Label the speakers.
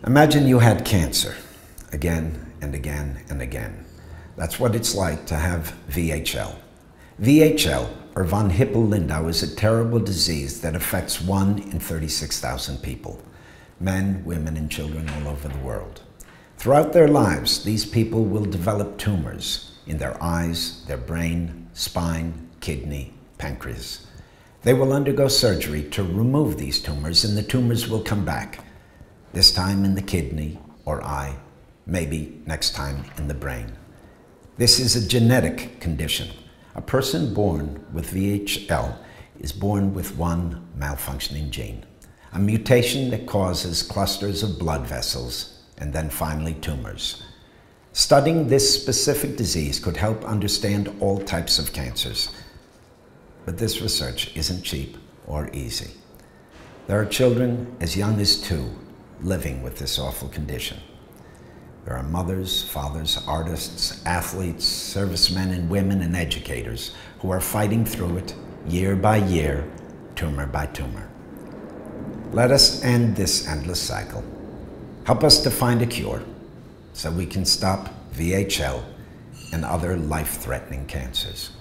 Speaker 1: Imagine you had cancer again and again and again. That's what it's like to have VHL. VHL, or von Hippel-Lindau, is a terrible disease that affects 1 in 36,000 people, men, women, and children all over the world. Throughout their lives, these people will develop tumors in their eyes, their brain, spine, kidney, pancreas. They will undergo surgery to remove these tumors, and the tumors will come back, this time in the kidney or eye, maybe next time in the brain. This is a genetic condition. A person born with VHL is born with one malfunctioning gene, a mutation that causes clusters of blood vessels and then finally tumors. Studying this specific disease could help understand all types of cancers, but this research isn't cheap or easy. There are children as young as 2 living with this awful condition. There are mothers, fathers, artists, athletes, servicemen and women, and educators who are fighting through it year by year, tumor by tumor. Let us end this endless cycle. Help us to find a cure so we can stop VHL and other life-threatening cancers.